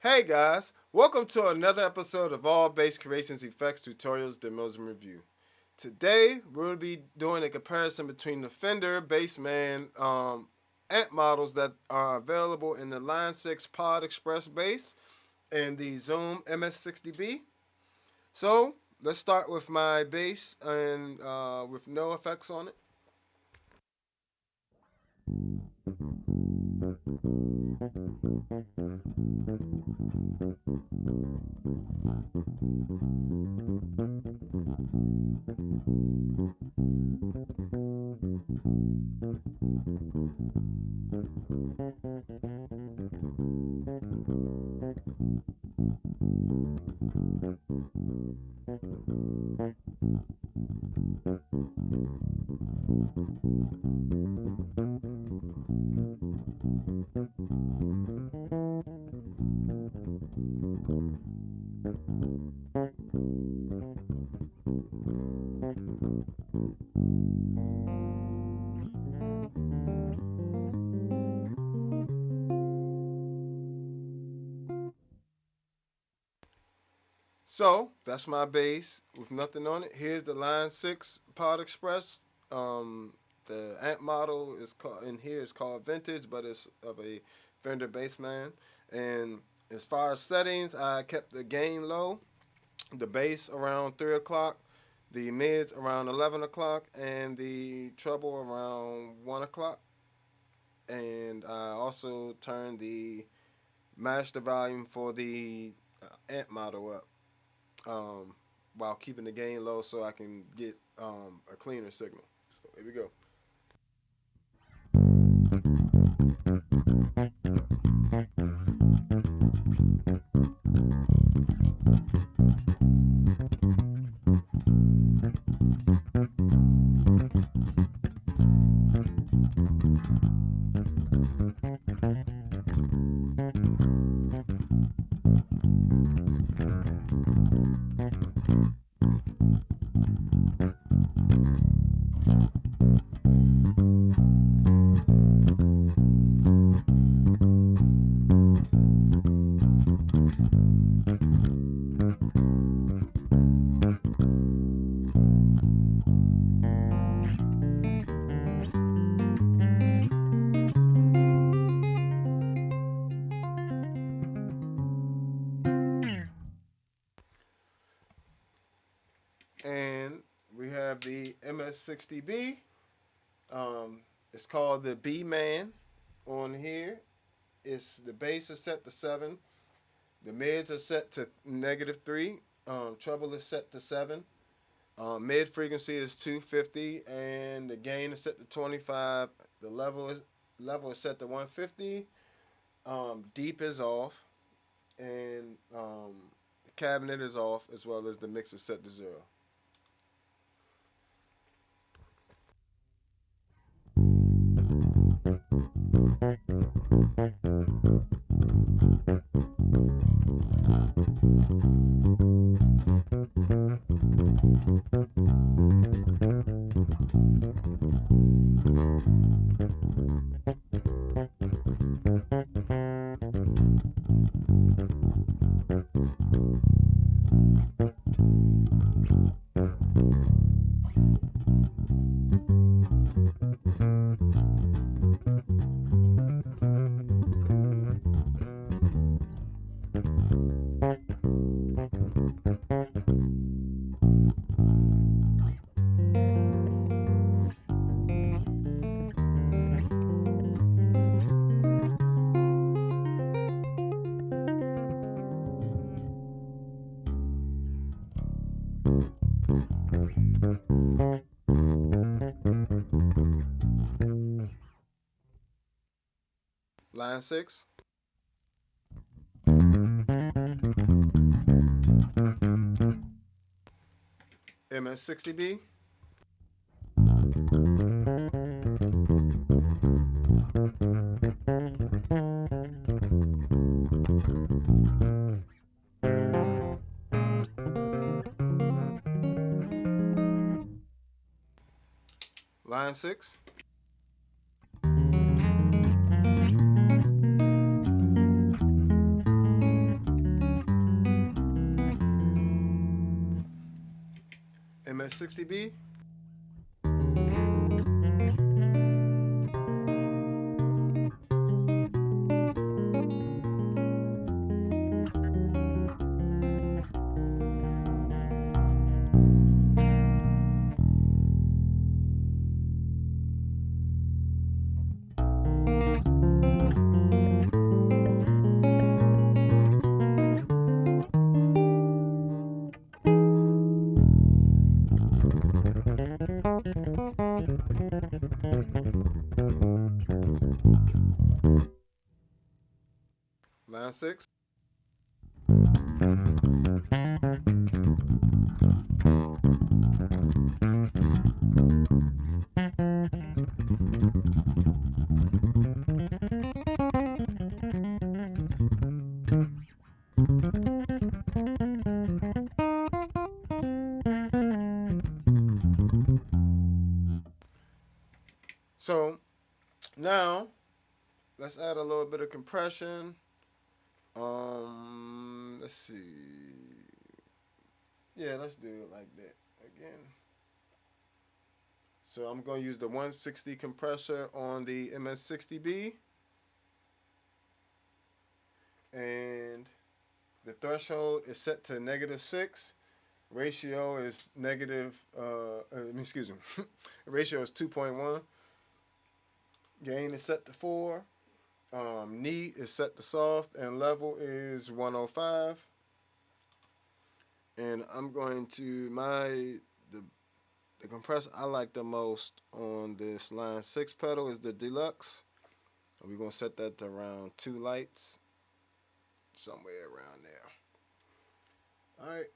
Hey guys, welcome to another episode of All Bass Creations Effects Tutorials Demos and Review. Today we're going to be doing a comparison between the Fender Bassman amp models that are available in the Line 6 Pod Express bass and the Zoom MS-60B. So let's start with my bass and with no effects on it. So that's my bass with nothing on it. Here's the Line 6 Pod Express. The amp model is called in here is called Vintage, but it's of a Fender Bassman. And as far as settings, I kept the gain low, the bass around 3 o'clock, the mids around 11 o'clock, and the treble around 1 o'clock. And I also turned the master volume for the amp model up, um, while keeping the gain low so I can get a cleaner signal. So here we go. And we have the MS-60B. It's called the B Man on here. It's the bass is set to 7. The mids are set to -3. Treble is set to 7. Mid frequency is 250, and the gain is set to 25. The level is set to 150. Deep is off, and the cabinet is off, as well as the mix is set to 0. Line 6. MS-60B. Line 6. MS-60B. Line 6. So now let's add a little bit of compression. Let's see. Yeah, let's do it like that again. So I'm going to use the 160 compressor on the MS-60B. And the threshold is set to -6. Ratio is excuse me. Ratio is 2.1. Gain is set to 4. Knee is set to soft, and level is 105. And I'm going to the compressor I like the most on this line 6 pedal is the Deluxe. And we're gonna set that to around 2 lights, somewhere around there. All right,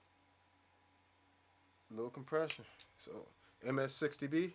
little compression. So MS-60B.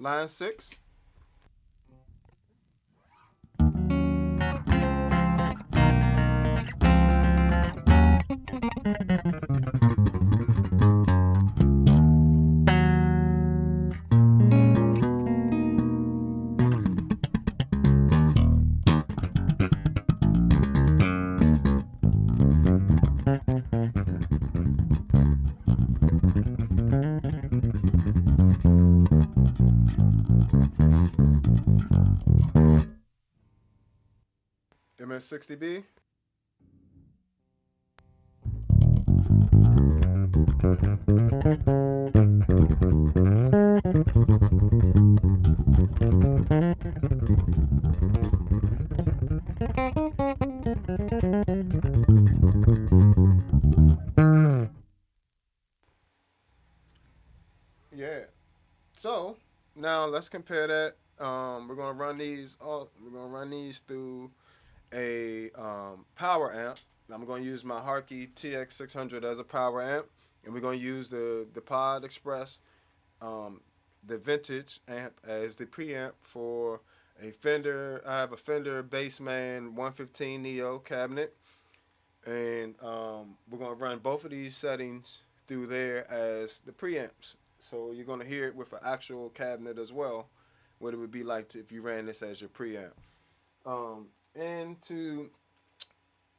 Line 6. MS-60B. Yeah. So now let's compare that. We're gonna run these. We're gonna run these through a power amp. I'm going to use my Harkey TX600 as a power amp, and we're going to use the Pod Express, the vintage amp as the preamp for a Fender. I have a Fender Bassman 115 Neo cabinet, and we're going to run both of these settings through there as the preamps. So you're going to hear it with an actual cabinet as well, what it would be like if you ran this as your preamp.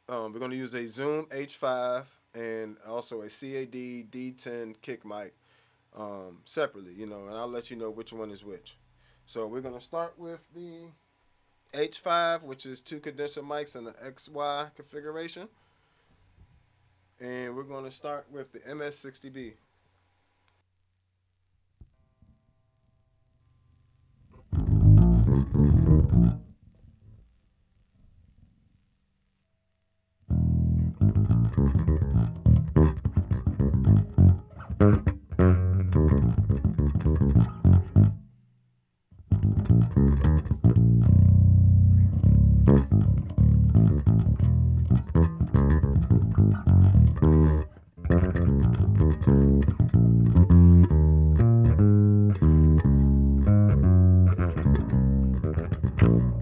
We're going to use a Zoom H5 and also a CAD D10 kick mic separately, and I'll let you know which one is which. So we're going to start with the H5, which is 2 condenser mics and an XY configuration. And we're going to start with the MS-60B.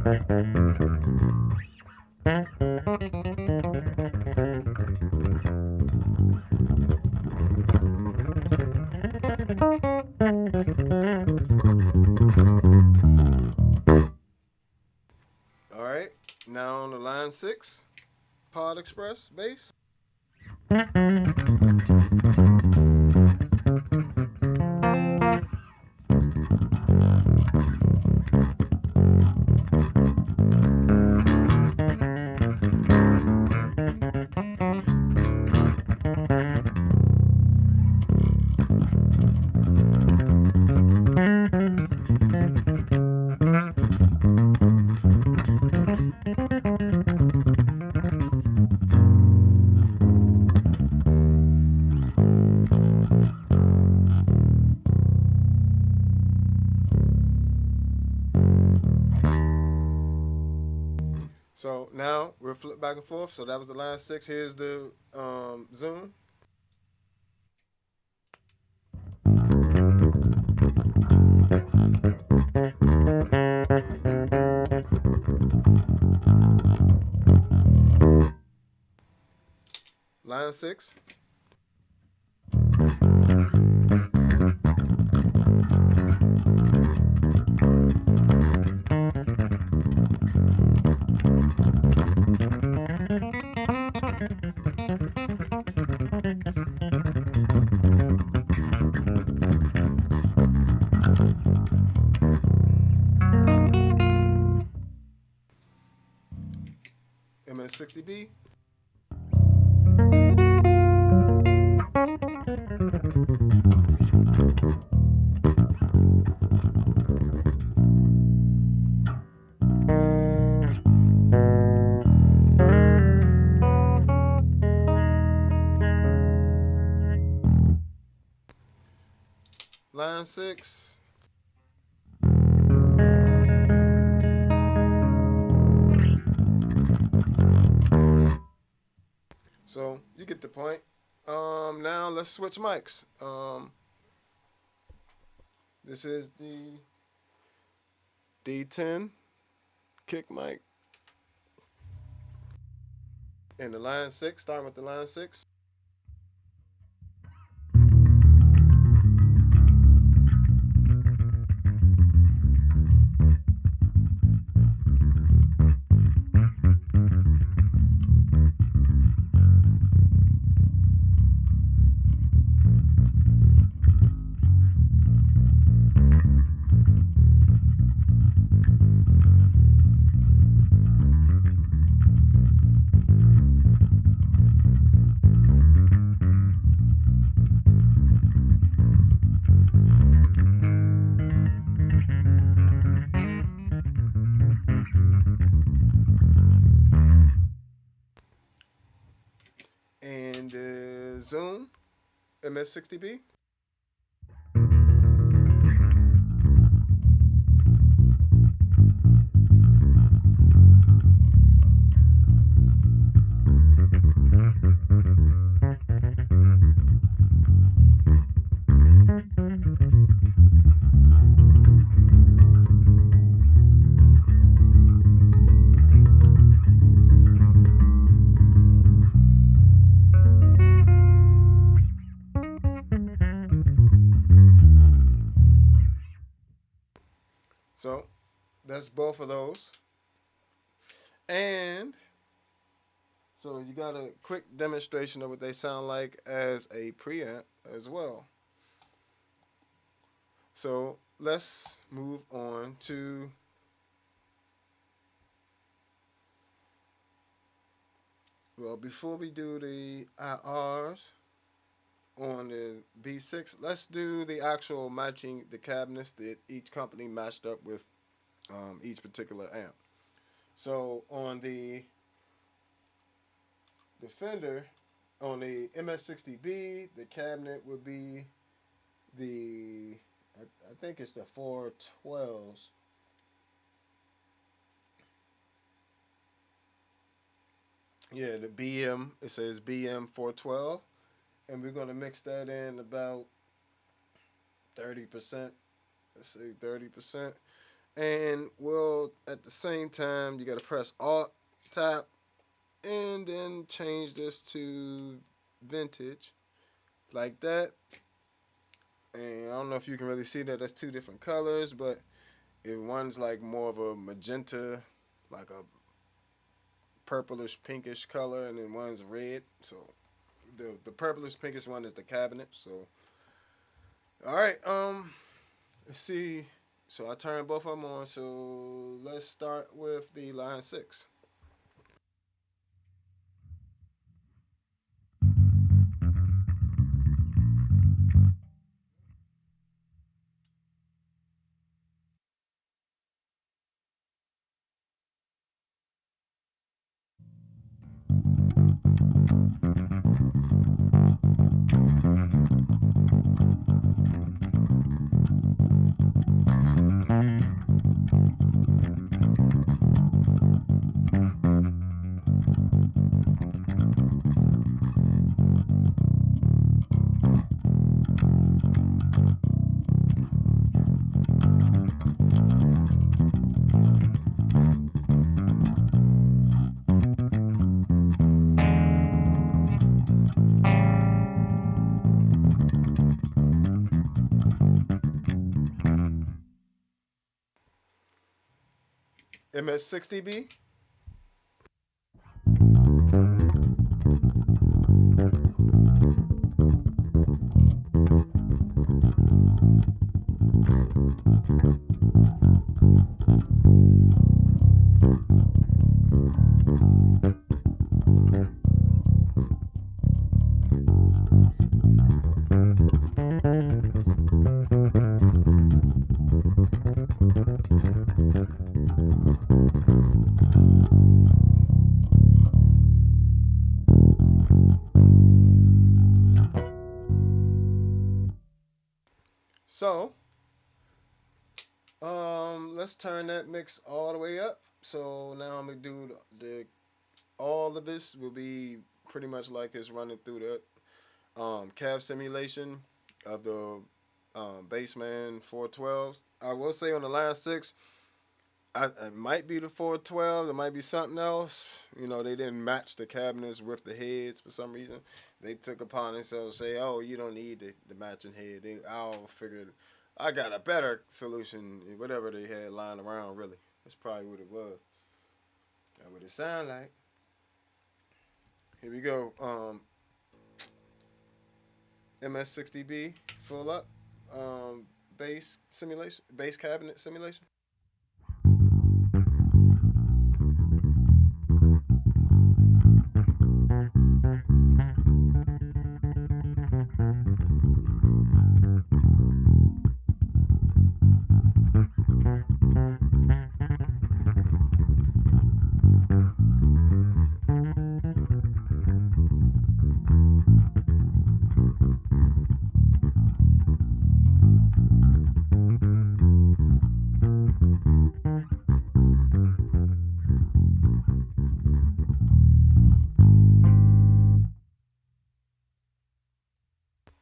All right, now on the line 6 Pod Express bass. So now we'll flip back and forth. So that was the line 6. Here's the zoom. Line 6. MS-60B. Line 6. So you get the point. Now let's switch mics. This is the D10 kick mic. And the line 6, starting with the line 6. And Zoom MS-60B. So that's both of those. And so you got a quick demonstration of what they sound like as a preamp as well. So let's move on to before we do the IRs on the B6, let's do the actual matching the cabinets that each company matched up with each particular amp. So on the Fender, on the MS-60B, the cabinet would be I think it's the 412s. Yeah, the BM, it says BM 412. And we're going to mix that in about 30%. Let's say 30%. And we'll, at the same time, you got to press Alt, Tab, and then change this to vintage like that. And I don't know if you can really see that. That's two different colors, but if one's like more of a magenta, like a purplish pinkish color, and then one's red. So the purplish pinkish one is the cabinet. So all right, let's see. So I turned both of them on. So let's start with the line 6. MS-60B. So let's turn that mix all the way up. So now I'm gonna do the all of this will be pretty much like it's running through the cab simulation of the Bassman 412s. I will say on the line 6, it might be the 412. It might be something else. You know, they didn't match the cabinets with the heads for some reason. They took upon themselves to say, "Oh, you don't need the matching head." I'll figure. I got a better solution. Whatever they had lying around, really, that's probably what it was. That's what it sound like. Here we go. MS-60B full up. Bass simulation. Bass cabinet simulation.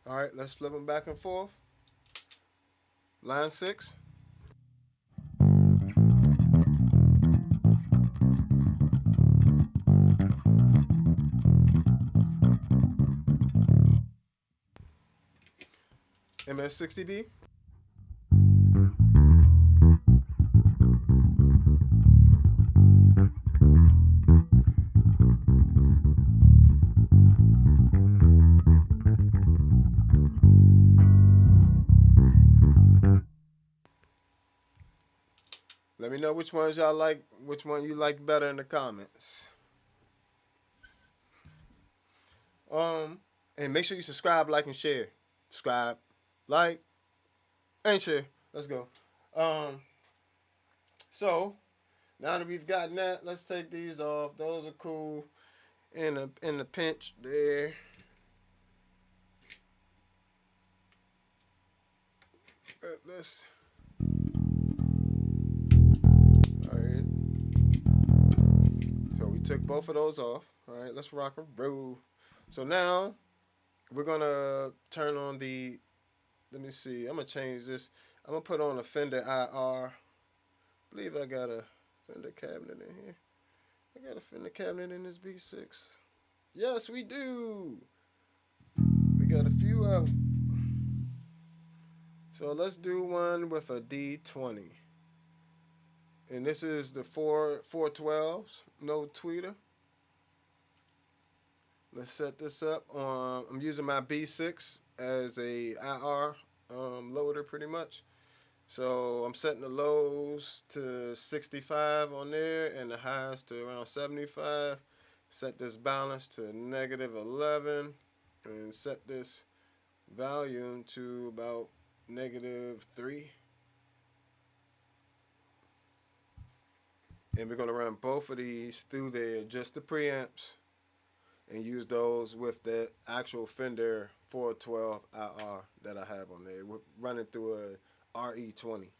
All right, let's flip them back and forth. Line 6. MS-60B. Let me know which ones y'all like, which one you like better in the comments. Um, and make sure you subscribe, like, and share. Subscribe, like, and share. Let's go. Um, so now that we've gotten that, let's take these off. Those are cool. In the pinch there. Let's. All right. So we took both of those off. All right. Let's rock and roll. So now we're gonna turn on the. Let me see. I'm gonna change this. I'm gonna put on a Fender IR. believe I got a Fender cabinet in here. I got a Fender cabinet in this B6. Yes, we do. We got a few of them. So let's do one with a D20. And this is the 412s, no tweeter. Let's set this up on, I'm using my B6 as a IR loader pretty much. So I'm setting the lows to 65 on there and the highs to around 75. Set this balance to -11 and set this volume to about -3. And we're going to run both of these through there, just the preamps, and use those with the actual Fender 412 IR that I have on there. We're running through a RE20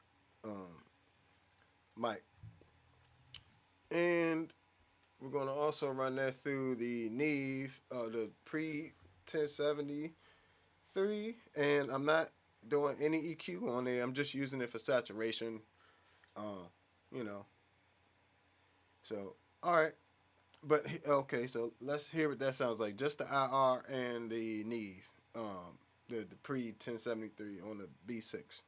mic. And we're going to also run that through the Neve, the pre-1073. And I'm not doing any EQ on there. I'm just using it for saturation, you know. So, all right. But okay, so let's hear what that sounds like. Just the IR and the Neve, the pre 1073 on the B6.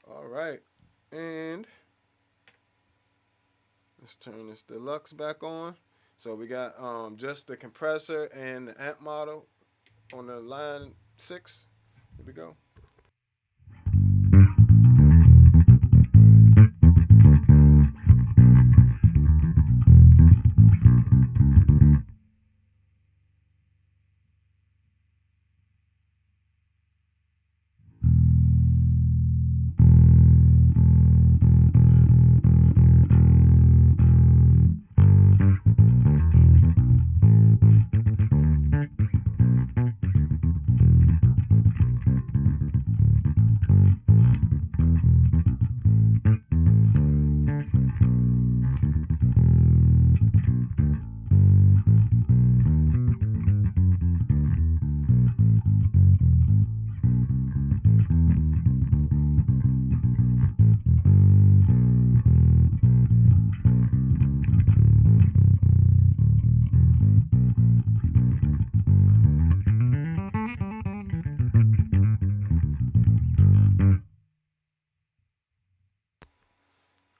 All right, and let's turn this deluxe back on. So we got just the compressor and the amp model on the line 6. Here we go.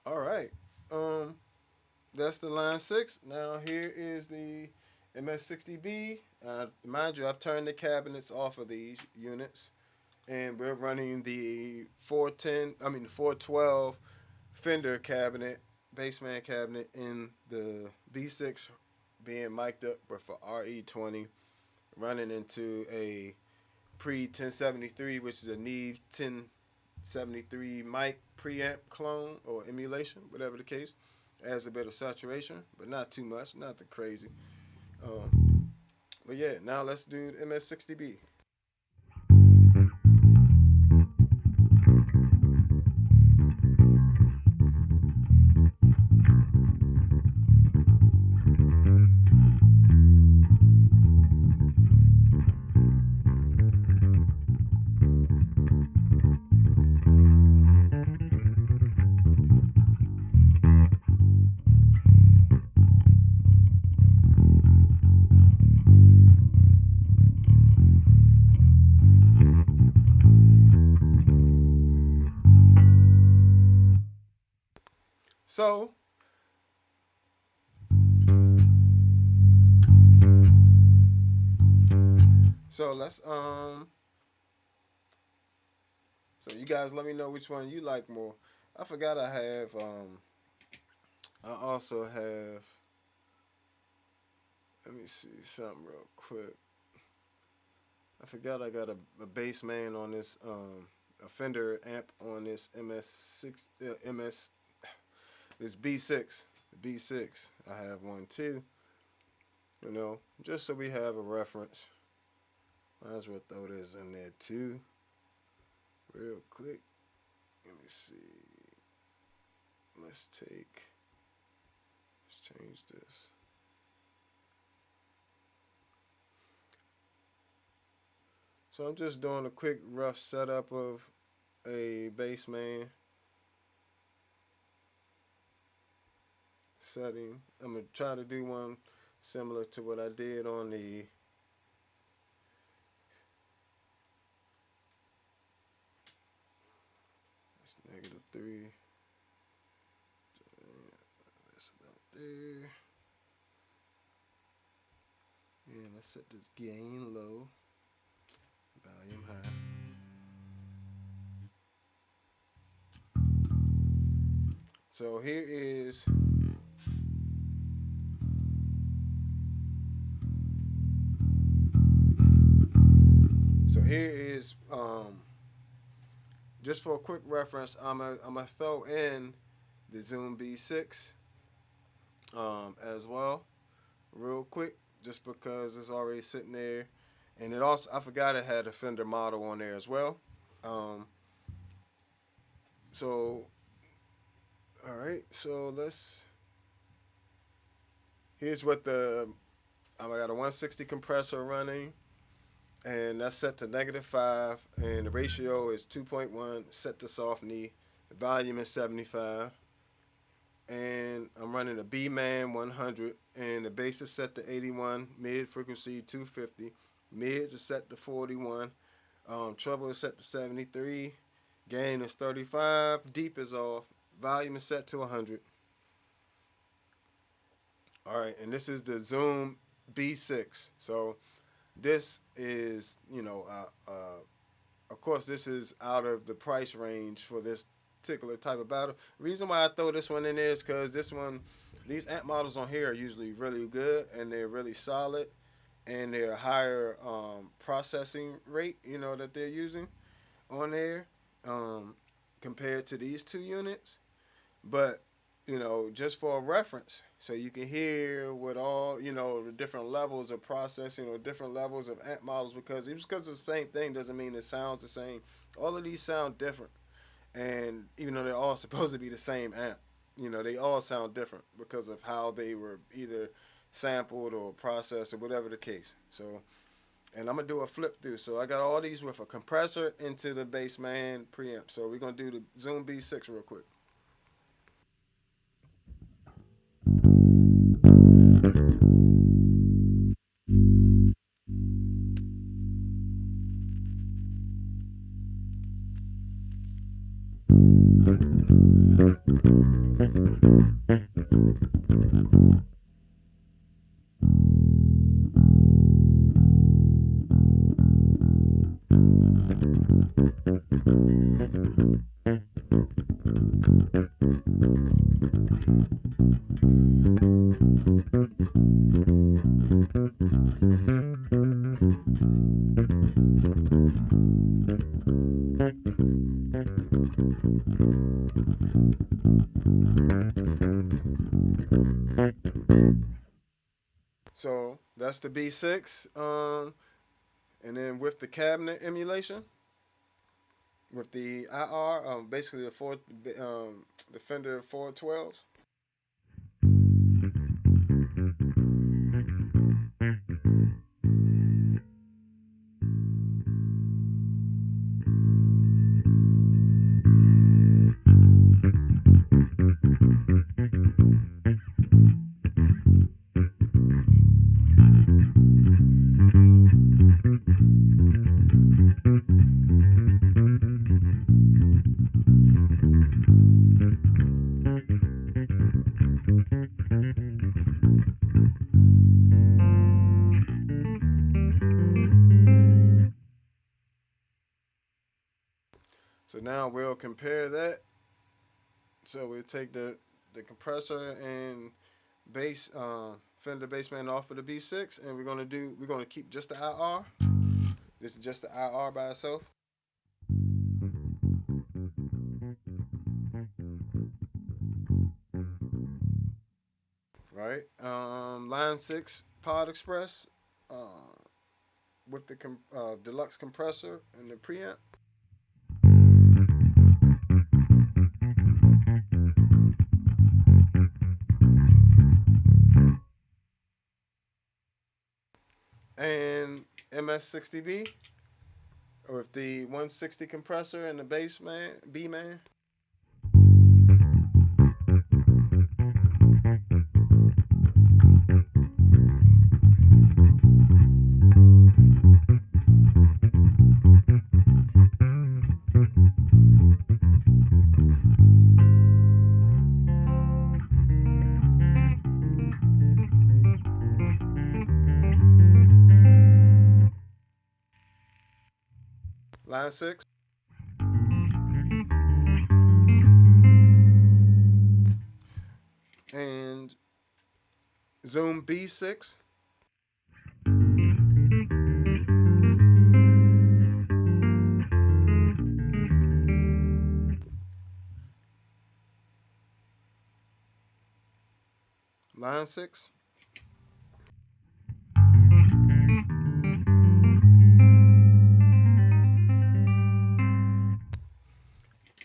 All right. That's the line 6. Now here is the MS-60B. Mind you, I've turned the cabinets off of these units, and we're running the 412 Fender cabinet, Bassman cabinet in the B6 being mic'd up but for RE20, running into a pre-1073, which is a Neve 1073 mic preamp clone or emulation, whatever the case. Adds a bit of saturation, but not too much, nothing crazy. But yeah, now let's do the MS-60B. So So let's so you guys let me know which one you like more. I forgot I have I also have, let me see something real quick. I forgot I got a Bassman on this a Fender amp on this MS this B6. The B6. I have one too. Just so we have a reference. Might as well throw this in there too. real quick. Let me see. Let's change this. So I'm just doing a quick rough setup of a Bassman setting. I'm gonna try to do one similar to what I did on the -3. That's about there. And let's set this gain low, volume high. So here is just for a quick reference, I'm a throw in the Zoom B6 as well, real quick, just because it's already sitting there, and it also, I forgot it had a Fender model on there as well. Um, so all right, so here's what I got a 160 compressor running, and that's set to -5, and the ratio is 2.1, set to soft knee. The volume is 75, and I'm running a B-Man 100, and the bass is set to 81, mid frequency 250, mids is set to 41, treble is set to 73, gain is 35, deep is off, volume is set to 100. All right, and this is the Zoom B6. So this is, of course, this is out of the price range for this particular type of battle. The reason why I throw this one in there is because these amp models on here are usually really good, and they're really solid, and they're higher processing rate, that they're using on there, compared to these two units. But just for a reference, so you can hear what all the different levels of processing or different levels of amp models, because just because it's the same thing doesn't mean it sounds the same. All of these sound different, and even though they're all supposed to be the same amp, they all sound different because of how they were either sampled or processed or whatever the case. So, and I'm gonna do a flip through. So I got all these with a compressor into the Bassman preamp. So we're gonna do the Zoom B6 real quick. So that's the B6. And then with the cabinet emulation, with the IR, basically the Fender 412s. So now we'll compare that. So we'll take the compressor and bass Fender Bassman off of the B6, and we're gonna keep just the IR. This is just the IR by itself. Right. Line 6 Pod Express with the deluxe compressor and the preamp. and MS-60B, or with the 160 compressor and the Bassman, B-Man. Line 6. And Zoom B6. Line 6.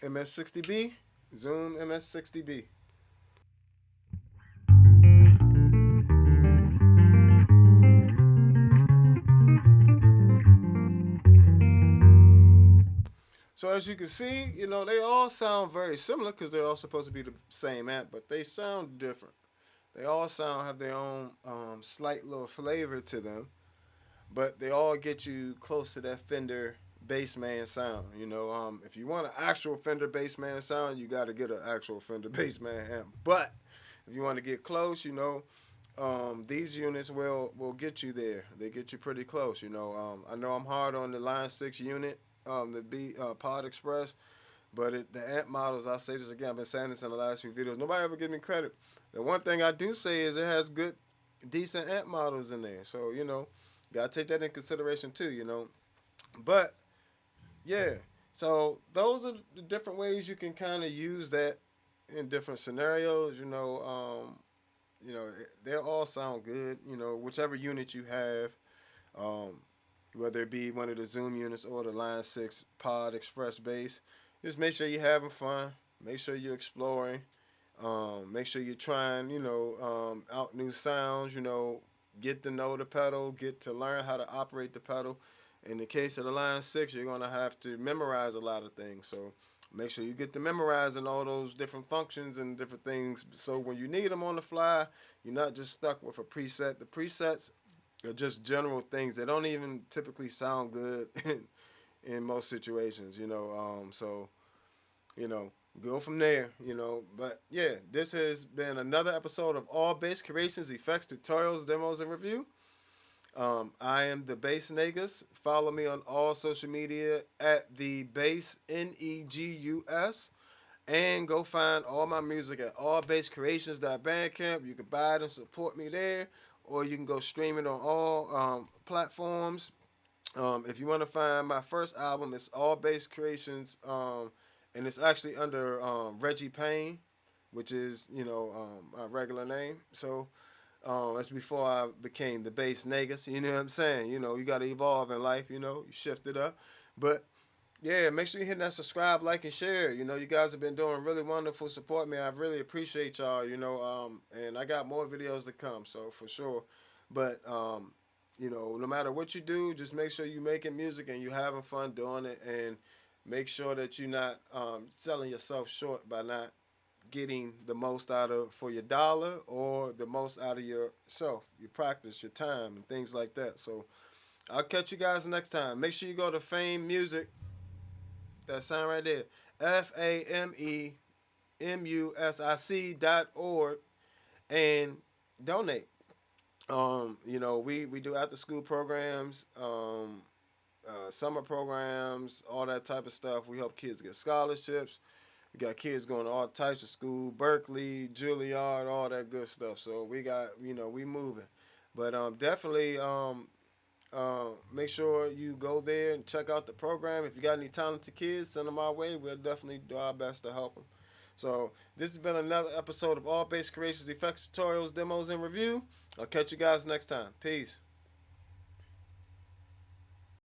MS-60B. Zoom MS-60B. So as you can see, they all sound very similar because they're all supposed to be the same amp, but they sound different. They all have their own slight little flavor to them, but they all get you close to that Fender Bassman sound. If you want an actual Fender Bassman sound, you got to get an actual Fender Bassman amp. But if you want to get close, these units will get you there. They get you pretty close. I know I'm hard on the Line 6 unit, the B Pod Express, but the amp models, I'll say this again, I've been saying this in the last few videos, nobody ever gives me credit. The one thing I do say is it has good, decent amp models in there. So, got to take that in consideration too, But, yeah, so those are the different ways you can kind of use that in different scenarios. They all sound good, whichever unit you have, whether it be one of the Zoom units or the Line 6 Pod Express bass. Just make sure you're having fun. Make sure you're exploring. Make sure you're trying, out new sounds, get to know the pedal, get to learn how to operate the pedal. In the case of the Line 6, you're going to have to memorize a lot of things. So make sure you get to memorizing all those different functions and different things. So when you need them on the fly, you're not just stuck with a preset. The presets are just general things. They don't even typically sound good in most situations, so, go from there, But, yeah, this has been another episode of All Bass Creations, Effects, Tutorials, Demos, and Review. I am the Bass Negus. Follow me on all social media at the Bass Negus, and go find all my music at allbasscreations.bandcamp. You can buy it and support me there, or you can go stream it on all platforms. If you want to find my first album, it's All Bass Creations, and it's actually under Reggie Payne, which is my regular name. So. That's before I became the Bass Negus. You know what I'm saying? You got to evolve in life. You shift it up. But, yeah, make sure you hit that subscribe, like, and share. You guys have been doing really wonderful support me. I really appreciate y'all, and I got more videos to come, so for sure. But, no matter what you do, just make sure you're making music and you're having fun doing it, and make sure that you're not selling yourself short by not getting the most out of for your dollar or the most out of yourself, your practice, your time, and things like that. So I'll catch you guys next time. Make sure you go to Fame Music. That sound right there. FAMEMUSIC.org and donate. We do after school programs, summer programs, all that type of stuff. We help kids get scholarships. We got kids going to all types of school, Berkeley, Juilliard, all that good stuff. So we got, we moving. But definitely make sure you go there and check out the program. If you got any talented kids, send them our way. We'll definitely do our best to help them. So this has been another episode of All Bass Creations, Effects, Tutorials, Demos, and Review. I'll catch you guys next time. Peace.